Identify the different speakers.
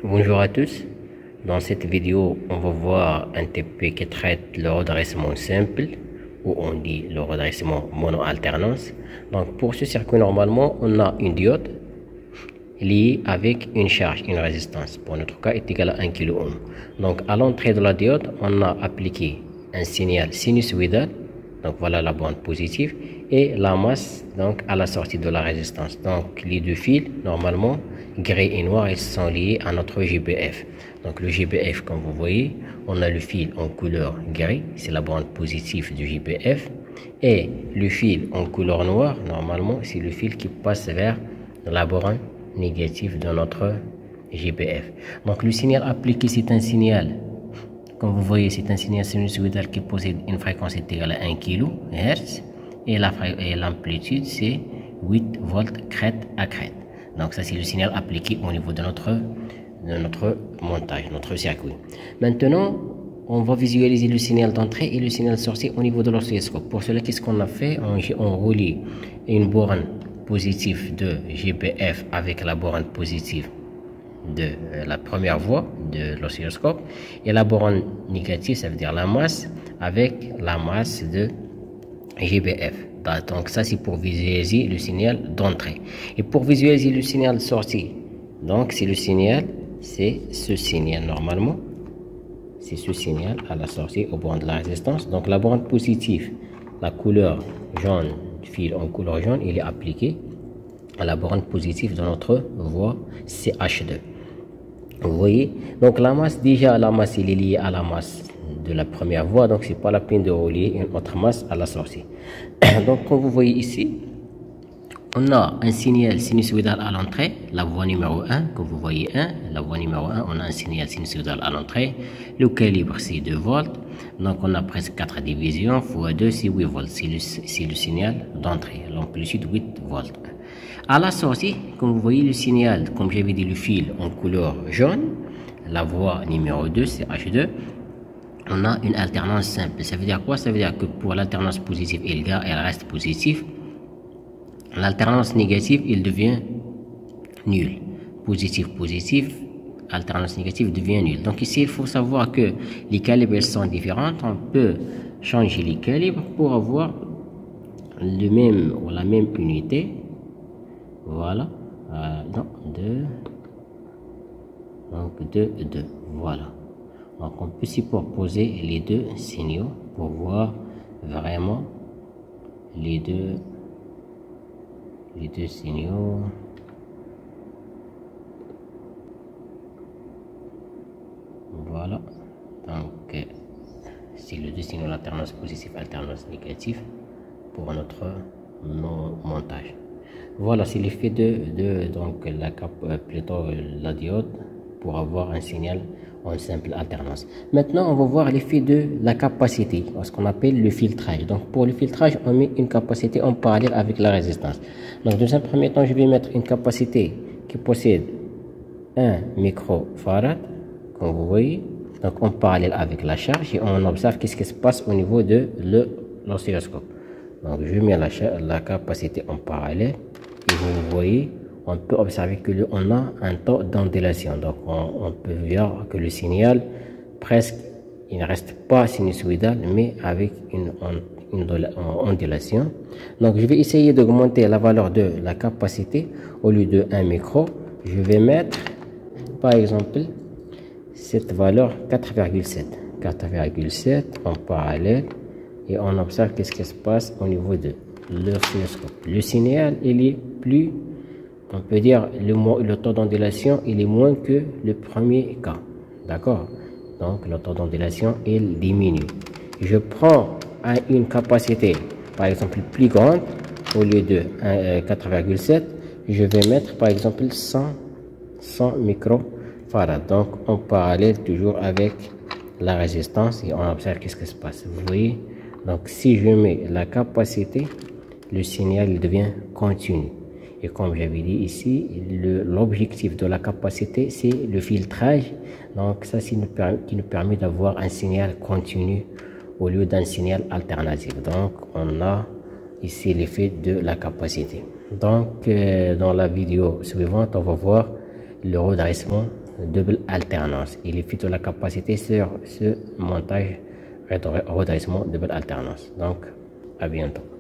Speaker 1: Bonjour à tous, dans cette vidéo on va voir un TP qui traite le redressement simple ou on dit le redressement mono-alternance. Donc pour ce circuit normalement on a une diode liée avec une charge, une résistance, pour notre cas est égal à 1 kΩ. Donc à l'entrée de la diode on a appliqué un signal sinusoïdal, donc voilà la bande positive, et la masse donc à la sortie de la résistance. Donc les deux fils normalement gris et noir, ils sont liés à notre GBF. Donc le GBF, comme vous voyez, on a le fil en couleur gris, c'est la bande positive du GBF, et le fil en couleur noire normalement c'est le fil qui passe vers la borne négative de notre GBF. Donc le signal appliqué, c'est un signal, comme vous voyez, c'est un signal sinusoïdal qui possède une fréquence égale à 1 kHz et l'amplitude c'est 8 volts crête à crête. Donc ça c'est le signal appliqué au niveau de notre montage, notre circuit. Maintenant on va visualiser le signal d'entrée et le signal de sortie au niveau de l'oscilloscope. Pour cela, qu'est-ce qu'on a fait? On relie une borne positive de GBF avec la borne positive de la première voie de l'oscilloscope et la borne négative, ça veut dire la masse, avec la masse de GBF. Donc ça c'est pour visualiser le signal d'entrée. Et pour visualiser le signal de sortie, donc c'est le signal, c'est ce signal normalement, c'est ce signal à la sortie au borne de la résistance. Donc la borne positive, la couleur jaune, fil en couleur jaune, il est appliqué à la borne positive de notre voie CH2. Vous voyez, donc la masse, déjà la masse il est liée à la masse de la première voie, donc c'est pas la peine de relier une autre masse à la sortie. Donc comme vous voyez ici, on a un signal sinusoïdal à l'entrée, la voie numéro 1, que vous voyez 1, la voie numéro 1, on a un signal sinusoïdal à l'entrée, le calibre c'est 2 volts, donc on a presque 4 divisions, fois 2 c'est 8 volts, c'est le signal d'entrée, l'amplitude 8 volts. À la sortie, comme vous voyez le signal, comme j'avais dit le fil en couleur jaune, la voie numéro 2 c'est H2, on a une alternance simple. Ça veut dire quoi? Ça veut dire que pour l'alternance positive, elle reste positive. L'alternance négative, il devient nul. Positif, positif, alternance négative devient nul. Donc ici, il faut savoir que les calibres sont différents. On peut changer les calibres pour avoir le même ou la même unité. Voilà. Donc 2. Donc 2, 2. Voilà. Donc on peut superposer les deux signaux pour voir vraiment les deux signaux. Voilà. Donc c'est le deux signaux, alternance positive, alternance négative pour notre montage. Voilà, c'est l'effet donc la plutôt la diode pour avoir un signal en simple alternance. Maintenant, on va voir l'effet de la capacité, ce qu'on appelle le filtrage. Donc, pour le filtrage, on met une capacité en parallèle avec la résistance. Donc, dans un premier temps, je vais mettre une capacité qui possède 1 microfarad, comme vous voyez, donc en parallèle avec la charge, et on observe qu'est-ce qui se passe au niveau de l'oscilloscope. Donc, je mets la capacité en parallèle, et vous voyez, on peut observer que on a un taux d'ondulation. Donc on peut voir que le signal presque il ne reste pas sinusoïdal mais avec une ondulation. Donc je vais essayer d'augmenter la valeur de la capacité. Au lieu de 1 micro, je vais mettre par exemple cette valeur 4,7 en parallèle et on observe qu'est-ce qui se passe au niveau de l'oscilloscope. Le signal il est plus, on peut dire le taux d'ondulation il est moins que le premier cas, d'accord? Donc le taux d'ondulation il diminue. Je prends une capacité par exemple plus grande, au lieu de 4,7 je vais mettre par exemple 100 microfarad, donc en parallèle toujours avec la résistance et on observe qu'est-ce qui se passe. Vous voyez, donc si je mets la capacité, le signal il devient continu. Et comme j'avais dit ici, l'objectif de la capacité, c'est le filtrage. Donc ça, qui nous permet d'avoir un signal continu au lieu d'un signal alternatif. Donc, on a ici l'effet de la capacité. Donc, dans la vidéo suivante, on va voir le redressement double alternance et l'effet de la capacité sur ce montage redressement double alternance. Donc, à bientôt.